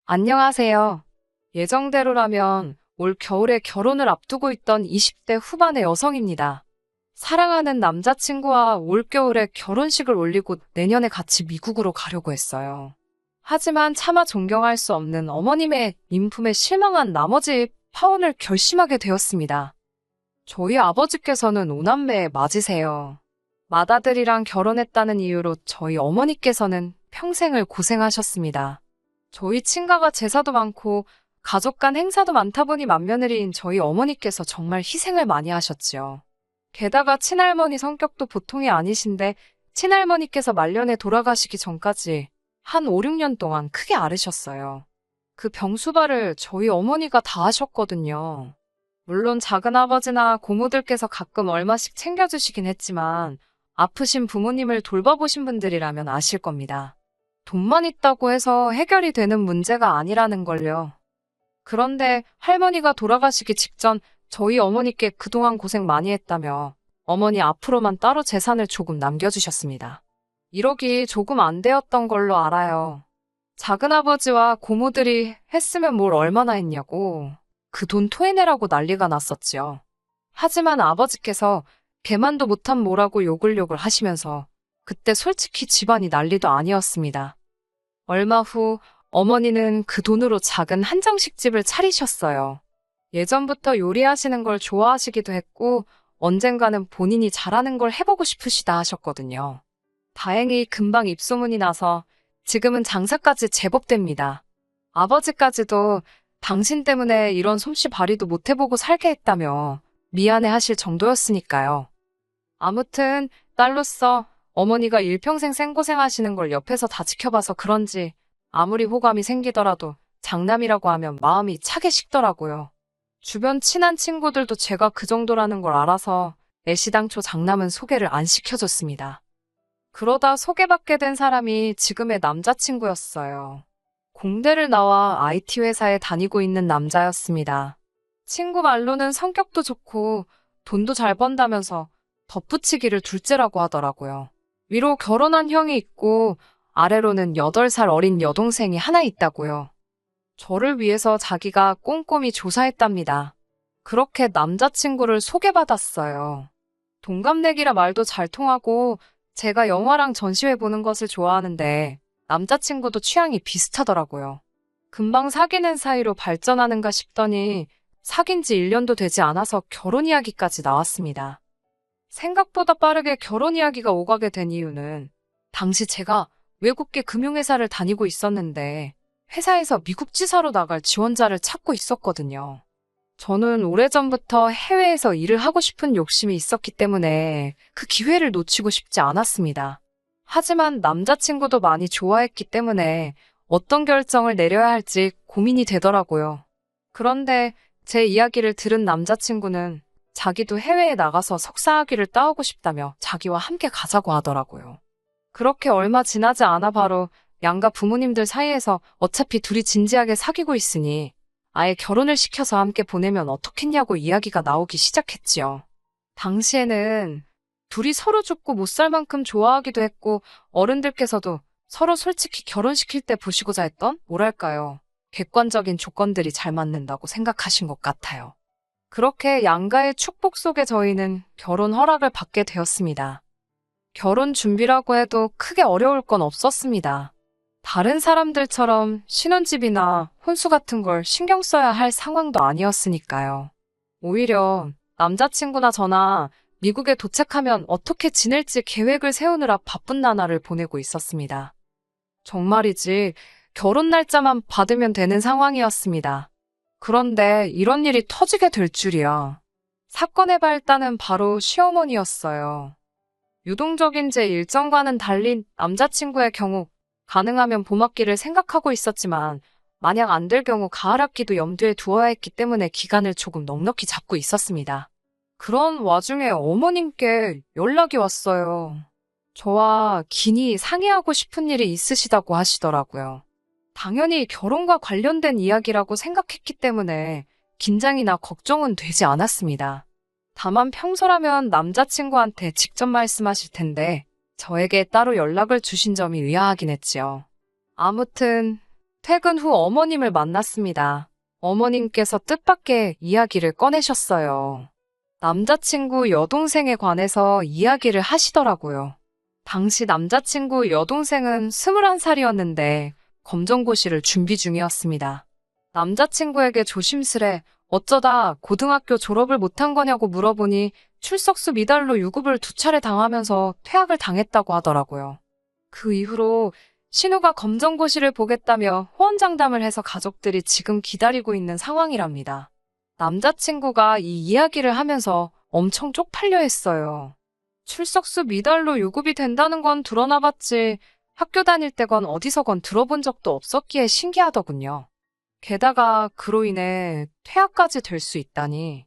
안녕하세요. 예정대로라면 올 겨울에 결혼을 앞두고 있던 20대 후반의 여성입니다. 사랑하는 남자친구와 올겨울에 결혼식을 올리고 내년에 같이 미국으로 가려고 했어요. 하지만 차마 존경할 수 없는 어머님의 인품에 실망한 나머지 파혼을 결심하게 되었습니다. 저희 아버지께서는 오남매 맞으세요. 맏아들이랑 결혼했다는 이유로 저희 어머니께서는 평생을 고생하셨습니다. 저희 친가가 제사도 많고 가족 간 행사도 많다 보니 맏며느리인 저희 어머니께서 정말 희생을 많이 하셨지요. 게다가 친할머니 성격도 보통이 아니신데 친할머니께서 말년에 돌아가시기 전까지 한 5, 6년 동안 크게 앓으셨어요. 그 병수발을 저희 어머니가 다 하셨거든요. 물론 작은아버지나 고모들께서 가끔 얼마씩 챙겨주시긴 했지만 아프신 부모님을 돌봐보신 분들이라면 아실 겁니다. 돈만 있다고 해서 해결이 되는 문제가 아니라는 걸요. 그런데 할머니가 돌아가시기 직전 저희 어머니께 그동안 고생 많이 했다며 어머니 앞으로만 따로 재산을 조금 남겨주셨습니다. 1억이 조금 안 되었던 걸로 알아요. 작은아버지와 고모들이 했으면 뭘 얼마나 했냐고 그 돈 토해내라고 난리가 났었지요. 하지만 아버지께서 개만도 못한 뭐라고 욕을 하시면서 그때 솔직히 집안이 난리도 아니었습니다. 얼마 후 어머니는 그 돈으로 작은 한정식집을 차리셨어요. 예전부터 요리하시는 걸 좋아하시기도 했고 언젠가는 본인이 잘하는 걸 해보고 싶으시다 하셨거든요. 다행히 금방 입소문이 나서 지금은 장사까지 제법 됩니다. 아버지까지도 당신 때문에 이런 솜씨 발휘도 못 해보고 살게 했다며 미안해 하실 정도였으니까요. 아무튼 딸로서 어머니가 일평생 생고생하시는 걸 옆에서 다 지켜봐서 그런지 아무리 호감이 생기더라도 장남이라고 하면 마음이 차게 식더라고요. 주변 친한 친구들도 제가 그 정도라는 걸 알아서 애시당초 장남은 소개를 안 시켜줬습니다. 그러다 소개받게 된 사람이 지금의 남자친구였어요. 공대를 나와 IT 회사에 다니고 있는 남자였습니다. 친구 말로는 성격도 좋고 돈도 잘 번다면서 덧붙이기를 둘째라고 하더라고요. 위로 결혼한 형이 있고 아래로는 8살 어린 여동생이 하나 있다고요. 저를 위해서 자기가 꼼꼼히 조사했답니다. 그렇게 남자친구를 소개받았어요. 동갑내기라 말도 잘 통하고 제가 영화랑 전시회 보는 것을 좋아하는데 남자친구도 취향이 비슷하더라고요. 금방 사귀는 사이로 발전하는가 싶더니 사귄 지 1년도 되지 않아서 결혼 이야기까지 나왔습니다. 생각보다 빠르게 결혼 이야기가 오가게 된 이유는 당시 제가 외국계 금융회사를 다니고 있었는데 회사에서 미국 지사로 나갈 지원자를 찾고 있었거든요. 저는 오래전부터 해외에서 일을 하고 싶은 욕심이 있었기 때문에 그 기회를 놓치고 싶지 않았습니다. 하지만 남자친구도 많이 좋아했기 때문에 어떤 결정을 내려야 할지 고민이 되더라고요. 그런데 제 이야기를 들은 남자친구는 자기도 해외에 나가서 석사학위를 따오고 싶다며 자기와 함께 가자고 하더라고요. 그렇게 얼마 지나지 않아 바로 양가 부모님들 사이에서 어차피 둘이 진지하게 사귀고 있으니 아예 결혼을 시켜서 함께 보내면 어떻겠냐고 이야기가 나오기 시작했지요. 당시에는 둘이 서로 죽고 못 살 만큼 좋아하기도 했고 어른들께서도 서로 솔직히 결혼시킬 때 보시고자 했던 뭐랄까요. 객관적인 조건들이 잘 맞는다고 생각하신 것 같아요. 그렇게 양가의 축복 속에 저희는 결혼 허락을 받게 되었습니다. 결혼 준비라고 해도 크게 어려울 건 없었습니다. 다른 사람들처럼 신혼집이나 혼수 같은 걸 신경 써야 할 상황도 아니었으니까요. 오히려 남자친구나 저나 미국에 도착하면 어떻게 지낼지 계획을 세우느라 바쁜 나날을 보내고 있었습니다. 정말이지 결혼 날짜만 받으면 되는 상황이었습니다. 그런데 이런 일이 터지게 될 줄이야. 사건의 발단은 바로 시어머니였어요. 유동적인 제 일정과는 달리 남자친구의 경우 가능하면 봄학기를 생각하고 있었지만 만약 안 될 경우 가을학기도 염두에 두어야 했기 때문에 기간을 조금 넉넉히 잡고 있었습니다. 그런 와중에 어머님께 연락이 왔어요. 저와 긴히 상의하고 싶은 일이 있으시다고 하시더라고요. 당연히 결혼과 관련된 이야기라고 생각했기 때문에 긴장이나 걱정은 되지 않았습니다. 다만 평소라면 남자친구한테 직접 말씀하실 텐데 저에게 따로 연락을 주신 점이 의아하긴 했지요. 아무튼 퇴근 후 어머님을 만났습니다. 어머님께서 뜻밖의 이야기를 꺼내셨어요. 남자친구 여동생에 관해서 이야기를 하시더라고요. 당시 남자친구 여동생은 21살이었는데 검정고시를 준비 중이었습니다. 남자친구에게 조심스레 어쩌다 고등학교 졸업을 못한 거냐고 물어보니 출석수 미달로 유급을 2차례 당하면서 퇴학을 당했다고 하더라고요. 그 이후로 신우가 검정고시를 보겠다며 호언장담을 해서 가족들이 지금 기다리고 있는 상황이랍니다. 남자친구가 이 이야기를 하면서 엄청 쪽팔려 했어요. 출석수 미달로 유급이 된다는 건 드러나 봤지 학교 다닐 때건 어디서건 들어본 적도 없었기에 신기하더군요. 게다가 그로 인해 퇴학까지 될 수 있다니.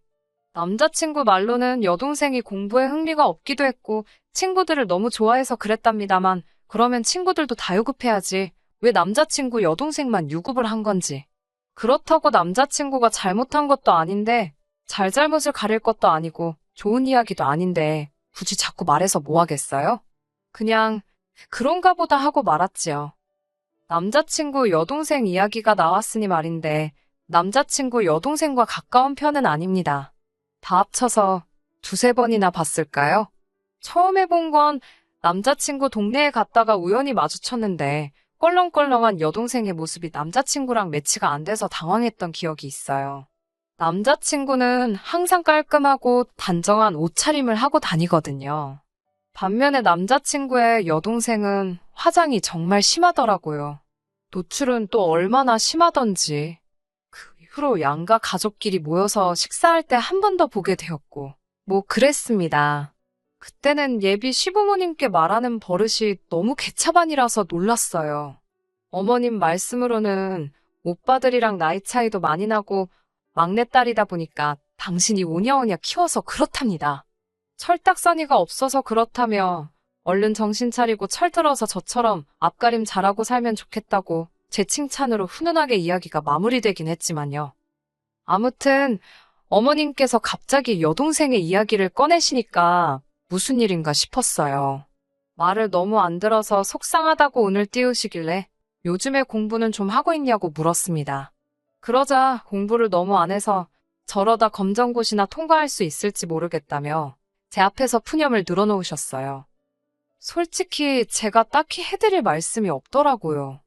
남자친구 말로는 여동생이 공부에 흥미가 없기도 했고 친구들을 너무 좋아해서 그랬답니다만 그러면 친구들도 다 유급해야지 왜 남자친구 여동생만 유급을 한 건지. 그렇다고 남자친구가 잘못한 것도 아닌데 잘잘못을 가릴 것도 아니고 좋은 이야기도 아닌데 굳이 자꾸 말해서 뭐 하겠어요? 그냥 그런가 보다 하고 말았지요. 남자친구 여동생 이야기가 나왔으니 말인데 남자친구 여동생과 가까운 편은 아닙니다. 다 합쳐서 2~3번이나 봤을까요? 처음에 본 건 남자친구 동네에 갔다가 우연히 마주쳤는데 껄렁껄렁한 여동생의 모습이 남자친구랑 매치가 안 돼서 당황했던 기억이 있어요. 남자친구는 항상 깔끔하고 단정한 옷차림을 하고 다니거든요. 반면에 남자친구의 여동생은 화장이 정말 심하더라고요. 노출은 또 얼마나 심하던지. 그 이후로 양가 가족끼리 모여서 식사할 때 한 번 더 보게 되었고, 뭐 그랬습니다. 그때는 예비 시부모님께 말하는 버릇이 너무 개차반이라서 놀랐어요. 어머님 말씀으로는 오빠들이랑 나이 차이도 많이 나고 막내딸이다 보니까 당신이 오냐오냐 키워서 그렇답니다. 철딱서니가 없어서 그렇다며 얼른 정신 차리고 철들어서 저처럼 앞가림 잘하고 살면 좋겠다고 제 칭찬으로 훈훈하게 이야기가 마무리되긴 했지만요. 아무튼 어머님께서 갑자기 여동생의 이야기를 꺼내시니까 무슨 일인가 싶었어요. 말을 너무 안 들어서 속상하다고 운을 띄우시길래 요즘에 공부는 좀 하고 있냐고 물었습니다. 그러자 공부를 너무 안 해서 저러다 검정고시나 통과할 수 있을지 모르겠다며 제 앞에서 푸념을 늘어놓으셨어요. 솔직히 제가 딱히 해드릴 말씀이 없더라고요.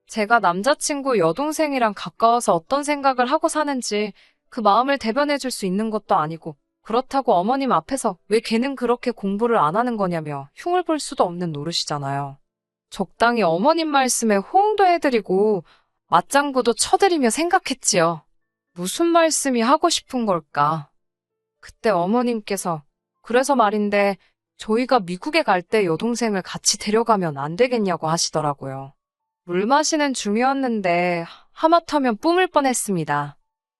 제가 남자친구 여동생이랑 가까워서 어떤 생각을 하고 사는지 그 마음을 대변해줄 수 있는 것도 아니고 그렇다고 어머님 앞에서 왜 걔는 그렇게 공부를 안 하는 거냐며 흉을 볼 수도 없는 노릇이잖아요. 적당히 어머님 말씀에 호응도 해드리고 맞장구도 쳐드리며 생각했지요. 무슨 말씀이 하고 싶은 걸까? 그때 어머님께서 그래서 말인데 저희가 미국에 갈 때 여동생을 같이 데려가면 안 되겠냐고 하시더라고요. 물 마시는 중이었는데 하마터면 뿜을 뻔했습니다.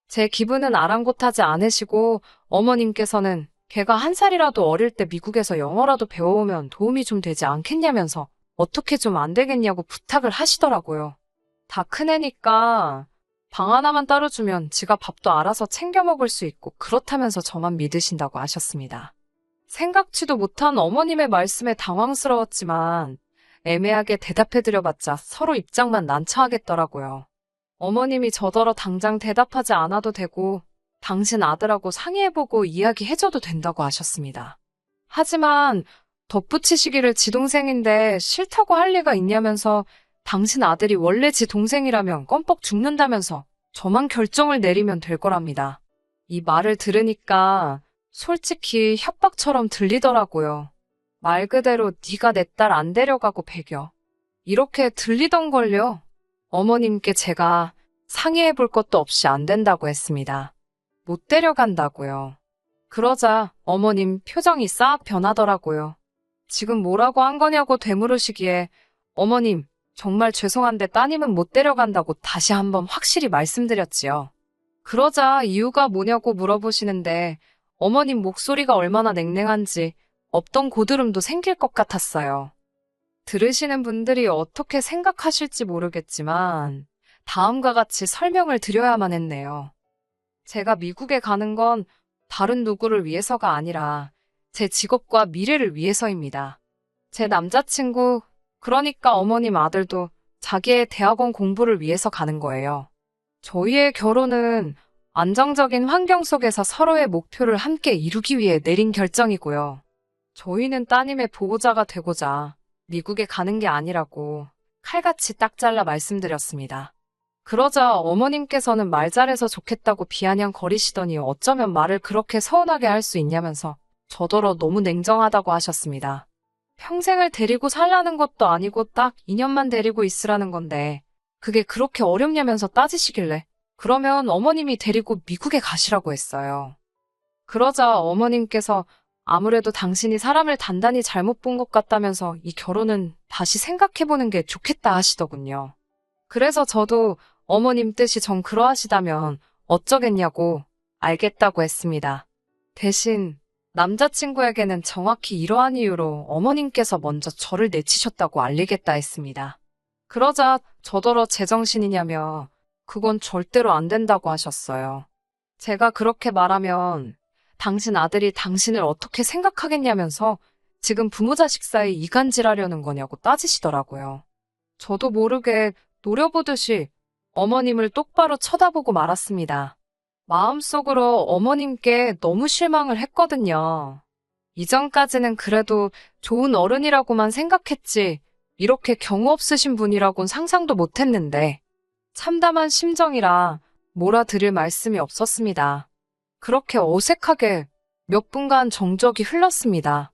제 기분은 아랑곳하지 않으시고 어머님께서는 걔가 1살이라도 어릴 때 미국에서 영어라도 배워오면 도움이 좀 되지 않겠냐면서 어떻게 좀 안 되겠냐고 부탁을 하시더라고요. 다 큰애니까 방 하나만 따로 주면 지가 밥도 알아서 챙겨 먹을 수 있고 그렇다면서 저만 믿으신다고 하셨습니다. 생각지도 못한 어머님의 말씀에 당황스러웠지만 애매하게 대답해드려봤자 서로 입장만 난처하겠더라고요. 어머님이 저더러 당장 대답하지 않아도 되고 당신 아들하고 상의해보고 이야기해줘도 된다고 하셨습니다. 하지만 덧붙이시기를 지 동생인데 싫다고 할 리가 있냐면서 당신 아들이 원래 지 동생이라면 껌뻑 죽는다면서 저만 결정을 내리면 될 거랍니다. 이 말을 들으니까 솔직히 협박처럼 들리더라고요. 말 그대로 네가 내 딸 안 데려가고 배겨. 이렇게 들리던걸요. 어머님께 제가 상의해볼 것도 없이 안 된다고 했습니다. 못 데려간다고요. 그러자 어머님 표정이 싹 변하더라고요. 지금 뭐라고 한 거냐고 되물으시기에 어머님 정말 죄송한데 따님은 못 데려간다고 다시 한번 확실히 말씀드렸지요. 그러자 이유가 뭐냐고 물어보시는데 어머님 목소리가 얼마나 냉랭한지 없던 고드름도 생길 것 같았어요. 들으시는 분들이 어떻게 생각하실지 모르겠지만 다음과 같이 설명을 드려야만 했네요. 제가 미국에 가는 건 다른 누구를 위해서가 아니라 제 직업과 미래를 위해서입니다. 제 남자친구, 그러니까 어머님 아들도 자기의 대학원 공부를 위해서 가는 거예요. 저희의 결혼은 안정적인 환경 속에서 서로의 목표를 함께 이루기 위해 내린 결정이고요. 저희는 따님의 보호자가 되고자 미국에 가는 게 아니라고 칼같이 딱 잘라 말씀드렸습니다. 그러자 어머님께서는 말 잘해서 좋겠다고 비아냥거리시더니 어쩌면 말을 그렇게 서운하게 할 수 있냐면서 저더러 너무 냉정하다고 하셨습니다. 평생을 데리고 살라는 것도 아니고 딱 2년만 데리고 있으라는 건데 그게 그렇게 어렵냐면서 따지시길래 그러면 어머님이 데리고 미국에 가시라고 했어요. 그러자 어머님께서 아무래도 당신이 사람을 단단히 잘못 본 것 같다면서 이 결혼은 다시 생각해보는 게 좋겠다 하시더군요. 그래서 저도 어머님 뜻이 정 그러하시다면 어쩌겠냐고 알겠다고 했습니다. 대신 남자친구에게는 정확히 이러한 이유로 어머님께서 먼저 저를 내치셨다고 알리겠다 했습니다. 그러자 저더러 제정신이냐며 그건 절대로 안 된다고 하셨어요. 제가 그렇게 말하면 당신 아들이 당신을 어떻게 생각하겠냐면서 지금 부모 자식 사이 이간질하려는 거냐고 따지시더라고요. 저도 모르게 노려보듯이 어머님을 똑바로 쳐다보고 말았습니다. 마음속으로 어머님께 너무 실망을 했거든요. 이전까지는 그래도 좋은 어른이라고만 생각했지 이렇게 경우 없으신 분이라곤 상상도 못했는데 참담한 심정이라 몰아드릴 말씀이 없었습니다. 그렇게 어색하게 몇 분간 정적이 흘렀습니다.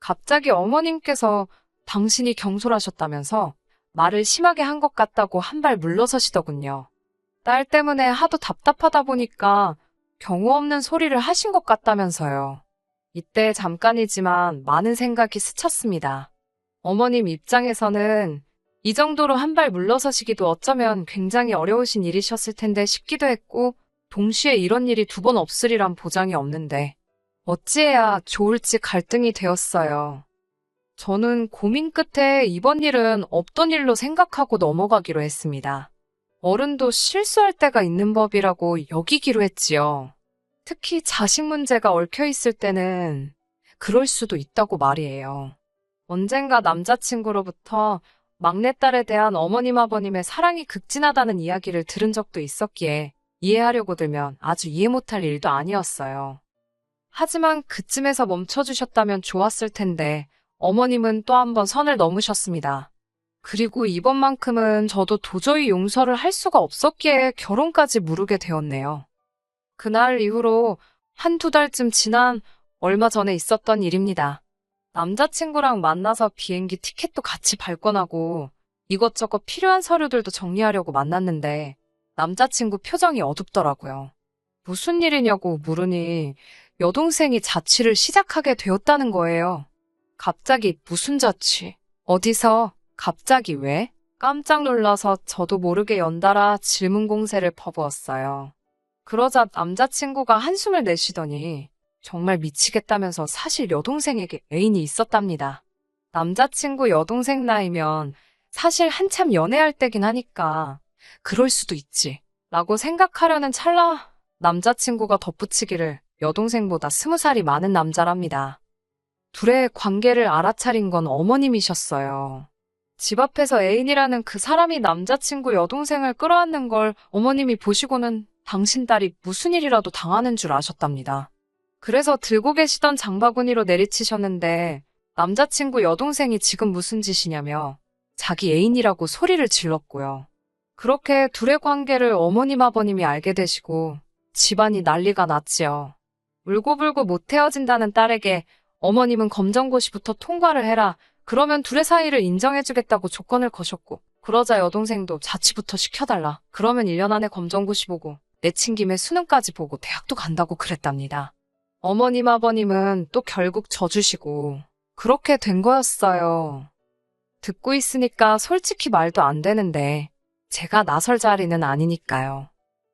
갑자기 어머님께서 당신이 경솔하셨다면서 말을 심하게 한 것 같다고 한 발 물러서시더군요. 딸 때문에 하도 답답하다 보니까 경우 없는 소리를 하신 것 같다면서요. 이때 잠깐이지만 많은 생각이 스쳤습니다. 어머님 입장에서는 이 정도로 한 발 물러서시기도 어쩌면 굉장히 어려우신 일이셨을 텐데 싶기도 했고 동시에 이런 일이 두 번 없으리란 보장이 없는데 어찌해야 좋을지 갈등이 되었어요. 저는 고민 끝에 이번 일은 없던 일로 생각하고 넘어가기로 했습니다. 어른도 실수할 때가 있는 법이라고 여기기로 했지요. 특히 자식 문제가 얽혀 있을 때는 그럴 수도 있다고 말이에요. 언젠가 남자친구로부터 막내딸에 대한 어머님 아버님의 사랑이 극진하다는 이야기를 들은 적도 있었기에 이해하려고 들면 아주 이해 못할 일도 아니었어요. 하지만 그쯤에서 멈춰주셨다면 좋았을 텐데 어머님은 또 한 번 선을 넘으셨습니다. 그리고 이번만큼은 저도 도저히 용서를 할 수가 없었기에 결혼까지 무르게 되었네요. 그날 이후로 한두 달쯤 지난 얼마 전에 있었던 일입니다. 남자친구랑 만나서 비행기 티켓도 같이 발권하고 이것저것 필요한 서류들도 정리하려고 만났는데 남자친구 표정이 어둡더라고요. 무슨 일이냐고 물으니 여동생이 자취를 시작하게 되었다는 거예요. 갑자기 무슨 자취? 어디서? 갑자기 왜? 깜짝 놀라서 저도 모르게 연달아 질문 공세를 퍼부었어요. 그러자 남자친구가 한숨을 내쉬더니 정말 미치겠다면서 사실 여동생에게 애인이 있었답니다. 남자친구 여동생 나이면 사실 한참 연애할 때긴 하니까 그럴 수도 있지 라고 생각하려는 찰나 남자친구가 덧붙이기를 여동생보다 20살이 많은 남자랍니다. 둘의 관계를 알아차린 건 어머님이셨어요. 집 앞에서 애인이라는 그 사람이 남자친구 여동생을 끌어안는 걸 어머님이 보시고는 당신 딸이 무슨 일이라도 당하는 줄 아셨답니다. 그래서 들고 계시던 장바구니로 내리치셨는데 남자친구 여동생이 지금 무슨 짓이냐며 자기 애인이라고 소리를 질렀고요. 그렇게 둘의 관계를 어머님 아버님이 알게 되시고 집안이 난리가 났지요. 울고불고 못 헤어진다는 딸에게 어머님은 검정고시부터 통과를 해라. 그러면 둘의 사이를 인정해주겠다고 조건을 거셨고 그러자 여동생도 자취부터 시켜달라. 그러면 1년 안에 검정고시 보고 내친 김에 수능까지 보고 대학도 간다고 그랬답니다. 어머님 아버님은 또 결국 져주시고 그렇게 된 거였어요. 듣고 있으니까 솔직히 말도 안 되는데 제가 나설 자리는 아니니까요.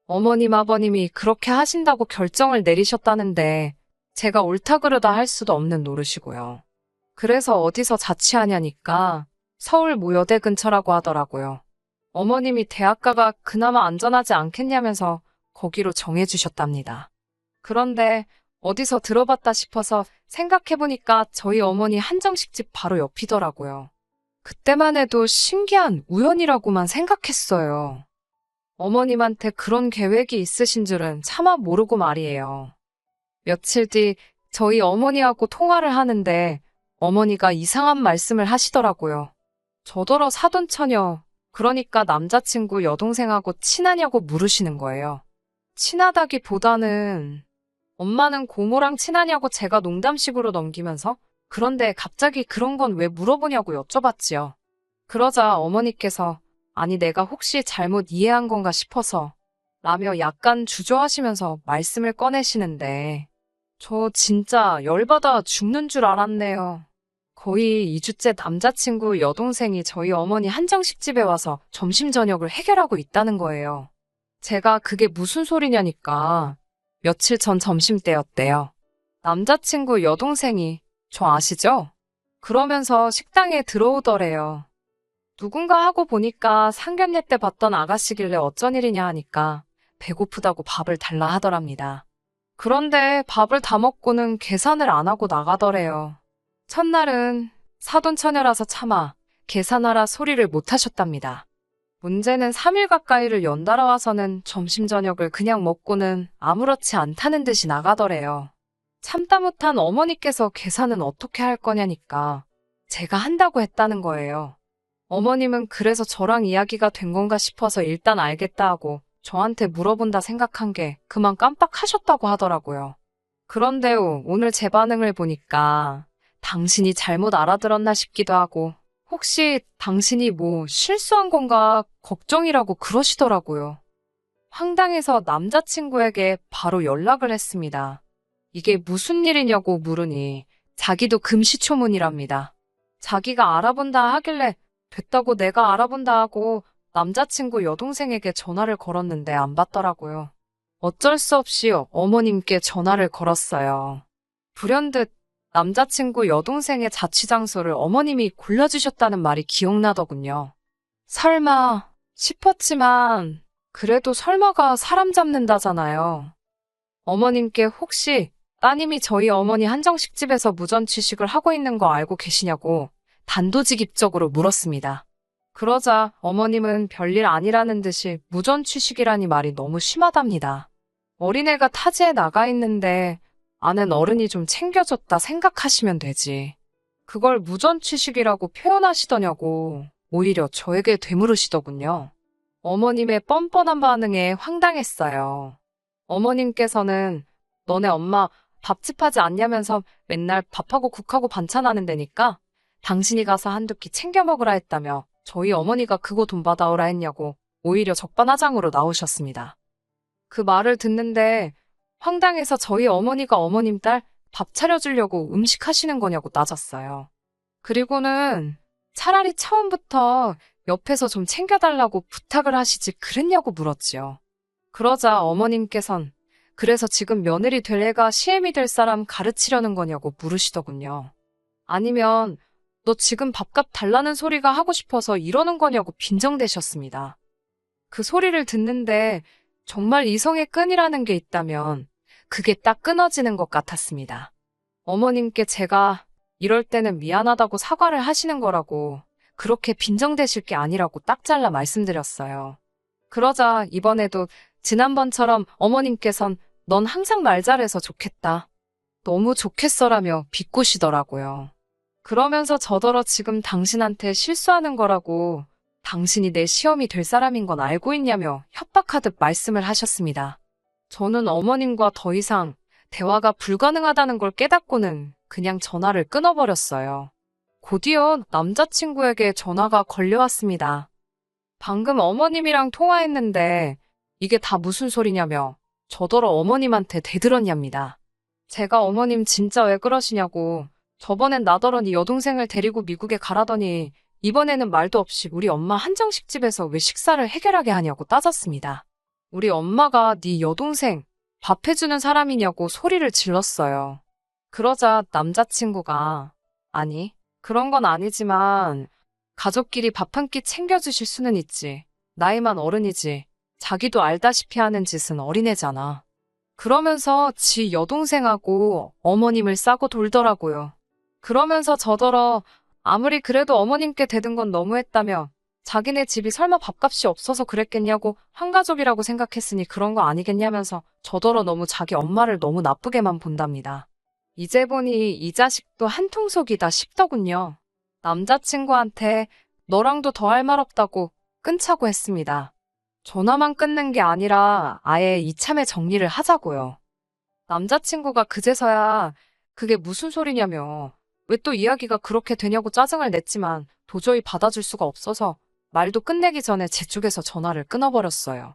어머님 아버님이 그렇게 하신다고 결정을 내리셨다는데 제가 옳다 그르다 할 수도 없는 노릇이고요. 그래서 어디서 자취하냐니까 서울 모여대 근처라고 하더라고요. 어머님이 대학가가 그나마 안전하지 않겠냐면서 거기로 정해주셨답니다. 그런데 어디서 들어봤다 싶어서 생각해보니까 저희 어머니 한정식집 바로 옆이더라고요. 그때만 해도 신기한 우연이라고만 생각했어요. 어머님한테 그런 계획이 있으신 줄은 차마 모르고 말이에요. 며칠 뒤 저희 어머니하고 통화를 하는데 어머니가 이상한 말씀을 하시더라고요. 저더러 사돈처녀, 그러니까 남자친구 여동생하고 친하냐고 물으시는 거예요. 친하다기보다는 엄마는 고모랑 친하냐고 제가 농담식으로 넘기면서 그런데 갑자기 그런 건 왜 물어보냐고 여쭤봤지요. 그러자 어머니께서 아니 내가 혹시 잘못 이해한 건가 싶어서 라며 약간 주저하시면서 말씀을 꺼내시는데 저 진짜 열받아 죽는 줄 알았네요. 거의 2주째 남자친구 여동생이 저희 어머니 한정식 집에 와서 점심 저녁을 해결하고 있다는 거예요. 제가 그게 무슨 소리냐니까 며칠 전 점심 때였대요. 남자친구 여동생이 저 아시죠? 그러면서 식당에 들어오더래요. 누군가 하고 보니까 상견례 때 봤던 아가씨길래 어쩐 일이냐 하니까 배고프다고 밥을 달라 하더랍니다. 그런데 밥을 다 먹고는 계산을 안 하고 나가더래요. 첫날은 사돈처녀라서 차마 계산하라 소리를 못 하셨답니다. 문제는 3일 가까이를 연달아 와서는 점심 저녁을 그냥 먹고는 아무렇지 않다는 듯이 나가더래요. 참다 못한 어머니께서 계산은 어떻게 할 거냐니까 제가 한다고 했다는 거예요. 어머님은 그래서 저랑 이야기가 된 건가 싶어서 일단 알겠다 하고 저한테 물어본다 생각한 게 그만 깜빡하셨다고 하더라고요. 그런데요, 오늘 제 반응을 보니까 당신이 잘못 알아들었나 싶기도 하고 혹시 당신이 뭐 실수한 건가 걱정이라고 그러시더라고요. 황당해서 남자친구에게 바로 연락을 했습니다. 이게 무슨 일이냐고 물으니 자기도 금시초문이랍니다. 자기가 알아본다 하길래 됐다고 내가 알아본다 하고 남자친구 여동생에게 전화를 걸었는데 안 받더라고요. 어쩔 수 없이 어머님께 전화를 걸었어요. 불현듯 남자친구 여동생의 자취장소를 어머님이 골라주셨다는 말이 기억나더군요. 설마 싶었지만 그래도 설마가 사람 잡는다잖아요. 어머님께 혹시 따님이 저희 어머니 한정식 집에서 무전취식을 하고 있는 거 알고 계시냐고 단도직입적으로 물었습니다. 그러자 어머님은 별일 아니라는 듯이 무전취식이라니 말이 너무 심하답니다. 어린애가 타지에 나가 있는데 아는 어른이 좀 챙겨줬다 생각하시면 되지. 그걸 무전취식이라고 표현하시더냐고 오히려 저에게 되물으시더군요. 어머님의 뻔뻔한 반응에 황당했어요. 어머님께서는 너네 엄마 밥집하지 않냐면서 맨날 밥하고 국하고 반찬하는 데니까 당신이 가서 한두 끼 챙겨 먹으라 했다며 저희 어머니가 그거 돈 받아오라 했냐고 오히려 적반하장으로 나오셨습니다. 그 말을 듣는데 황당해서 저희 어머니가 어머님 딸 밥 차려주려고 음식 하시는 거냐고 따졌어요. 그리고는 차라리 처음부터 옆에서 좀 챙겨달라고 부탁을 하시지 그랬냐고 물었지요. 그러자 어머님께선 그래서 지금 며느리 될 애가 시애미 될 사람 가르치려는 거냐고 물으시더군요. 아니면 너 지금 밥값 달라는 소리가 하고 싶어서 이러는 거냐고 빈정대셨습니다. 그 소리를 듣는데 정말 이성의 끈이라는 게 있다면 그게 딱 끊어지는 것 같았습니다. 어머님께 제가 이럴 때는 미안하다고 사과를 하시는 거라고 그렇게 빈정대실 게 아니라고 딱 잘라 말씀드렸어요. 그러자 이번에도 지난번처럼 어머님께선 넌 항상 말 잘해서 좋겠다. 너무 좋겠어라며 비꼬시더라고요. 그러면서 저더러 지금 당신한테 실수하는 거라고 당신이 내 시험이 될 사람인 건 알고 있냐며 협박하듯 말씀을 하셨습니다. 저는 어머님과 더 이상 대화가 불가능하다는 걸 깨닫고는 그냥 전화를 끊어버렸어요. 곧이어 남자친구에게 전화가 걸려왔습니다. 방금 어머님이랑 통화했는데 이게 다 무슨 소리냐며 저더러 어머님한테 대들었냐입니다. 제가 어머님 진짜 왜 그러시냐고 저번엔 나더러 네 여동생을 데리고 미국에 가라더니 이번에는 말도 없이 우리 엄마 한정식 집에서 왜 식사를 해결하게 하냐고 따졌습니다. 우리 엄마가 네 여동생 밥 해주는 사람이냐고 소리를 질렀어요. 그러자 남자친구가 아니 그런 건 아니지만 가족끼리 밥 한 끼 챙겨주실 수는 있지. 나이만 어른이지. 자기도 알다시피 하는 짓은 어린애잖아. 그러면서 지 여동생하고 어머님을 싸고 돌더라고요. 그러면서 저더러 아무리 그래도 어머님께 대든 건 너무했다며 자기네 집이 설마 밥값이 없어서 그랬겠냐고 한 가족이라고 생각했으니 그런 거 아니겠냐면서 저더러 너무 자기 엄마를 너무 나쁘게만 본답니다. 이제 보니 이 자식도 한통속이다 싶더군요. 남자친구한테 너랑도 더 할 말 없다고 끊자고 했습니다. 전화만 끊는 게 아니라 아예 이참에 정리를 하자고요. 남자친구가 그제서야 그게 무슨 소리냐며 왜 또 이야기가 그렇게 되냐고 짜증을 냈지만 도저히 받아줄 수가 없어서 말도 끝내기 전에 제 쪽에서 전화를 끊어버렸어요.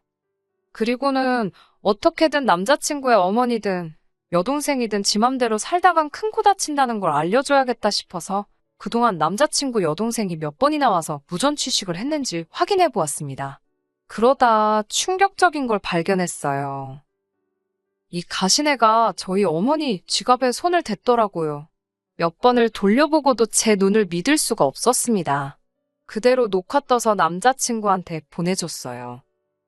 그리고는 어떻게든 남자친구의 어머니든 여동생이든 지 맘대로 살다간 큰 코 다친다는 걸 알려줘야겠다 싶어서 그동안 남자친구 여동생이 몇 번이나 와서 무전 취식을 했는지 확인해 보았습니다. 그러다 충격적인 걸 발견했어요. 이 가시네가 저희 어머니 지갑에 손을 댔더라고요. 몇 번을 돌려보고도 제 눈을 믿을 수가 없었습니다. 그대로 녹화 떠서 남자친구한테 보내줬어요.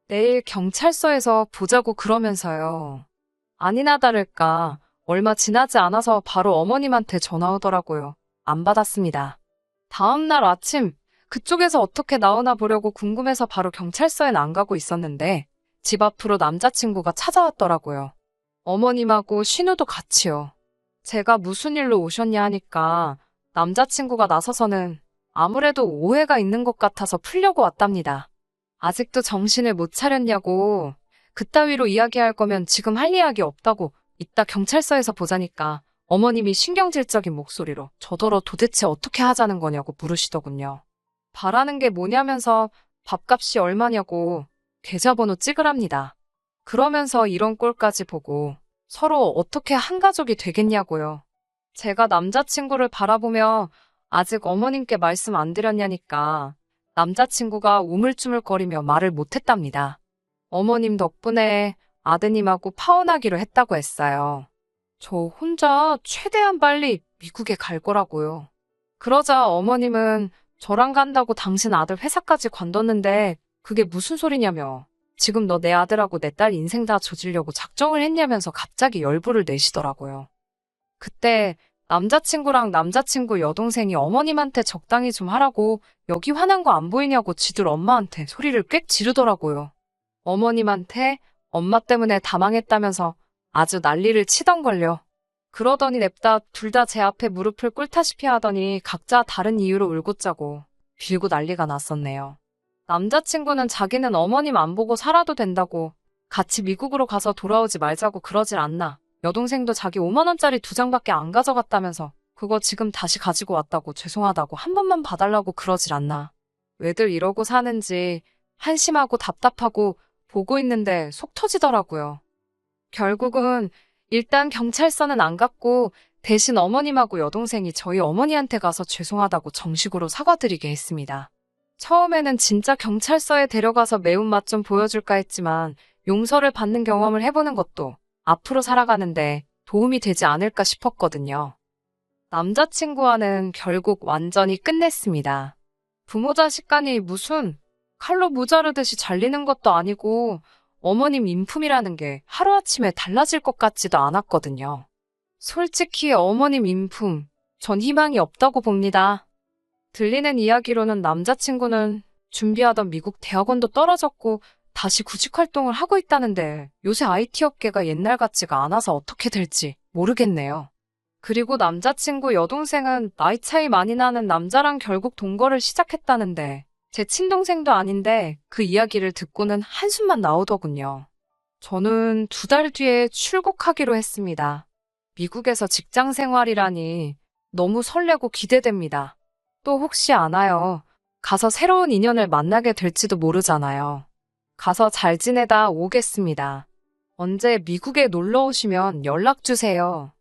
내일 경찰서에서 보자고 그러면서요. 아니나 다를까 얼마 지나지 않아서 바로 어머님한테 전화 오더라고요. 안 받았습니다. 다음날 아침 그쪽에서 어떻게 나오나 보려고 궁금해서 바로 경찰서엔 안 가고 있었는데 집 앞으로 남자친구가 찾아왔더라고요. 어머님하고 신우도 같이요. 제가 무슨 일로 오셨냐 하니까 남자친구가 나서서는 아무래도 오해가 있는 것 같아서 풀려고 왔답니다. 아직도 정신을 못 차렸냐고 그따위로 이야기할 거면 지금 할 이야기 없다고 이따 경찰서에서 보자니까 어머님이 신경질적인 목소리로 저더러 도대체 어떻게 하자는 거냐고 물으시더군요. 바라는 게 뭐냐면서 밥값이 얼마냐고 계좌번호 찍으랍니다. 그러면서 이런 꼴까지 보고 서로 어떻게 한 가족이 되겠냐고요. 제가 남자친구를 바라보며 아직 어머님께 말씀 안 드렸냐니까 남자친구가 우물쭈물거리며 말을 못했답니다. 어머님 덕분에 아드님하고 파혼하기로 했다고 했어요. 저 혼자 최대한 빨리 미국에 갈 거라고요. 그러자 어머님은 저랑 간다고 당신 아들 회사까지 관뒀는데 그게 무슨 소리냐며 지금 너 내 아들하고 내 딸 인생 다 조지려고 작정을 했냐면서 갑자기 열불을 내시더라고요. 그때 남자친구랑 남자친구 여동생이 어머님한테 적당히 좀 하라고 여기 화난 거 안 보이냐고 지들 엄마한테 소리를 꽥 지르더라고요. 어머님한테 엄마 때문에 다 망했다면서 아주 난리를 치던걸요. 그러더니 냅다 둘 다 제 앞에 무릎을 꿇다시피 하더니 각자 다른 이유로 울고 짜고 빌고 난리가 났었네요. 남자친구는 자기는 어머님 안 보고 살아도 된다고 같이 미국으로 가서 돌아오지 말자고 그러질 않나. 여동생도 자기 5만 원짜리 2장밖에 안 가져갔다면서 그거 지금 다시 가지고 왔다고 죄송하다고 한 번만 봐달라고 그러질 않나. 왜들 이러고 사는지 한심하고 답답하고 보고 있는데 속 터지더라고요. 결국은 일단 경찰서는 안 갔고 대신 어머님하고 여동생이 저희 어머니한테 가서 죄송하다고 정식으로 사과드리게 했습니다. 처음에는 진짜 경찰서에 데려가서 매운맛 좀 보여줄까 했지만 용서를 받는 경험을 해보는 것도 앞으로 살아가는데 도움이 되지 않을까 싶었거든요. 남자친구와는 결국 완전히 끝냈습니다. 부모 자식 간이 무슨 칼로 무자르듯이 잘리는 것도 아니고 어머님 인품이라는 게 하루아침에 달라질 것 같지도 않았거든요. 솔직히 어머님 인품, 전 희망이 없다고 봅니다. 들리는 이야기로는 남자친구는 준비하던 미국 대학원도 떨어졌고 다시 구직 활동을 하고 있다는데 요새 IT 업계가 옛날 같지가 않아서 어떻게 될지 모르겠네요. 그리고 남자친구 여동생은 나이 차이 많이 나는 남자랑 결국 동거를 시작했다는데 제 친동생도 아닌데 그 이야기를 듣고는 한숨만 나오더군요. 저는 2달 뒤에 출국하기로 했습니다. 미국에서 직장 생활이라니 너무 설레고 기대됩니다. 또 혹시 아나요? 가서 새로운 인연을 만나게 될지도 모르잖아요. 가서 잘 지내다 오겠습니다. 언제 미국에 놀러 오시면 연락 주세요.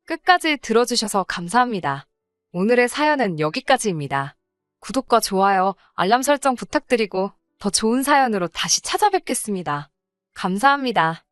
끝까지 들어주셔서 감사합니다. 오늘의 사연은 여기까지입니다. 구독과 좋아요, 알람 설정 부탁드리고 더 좋은 사연으로 다시 찾아뵙겠습니다. 감사합니다.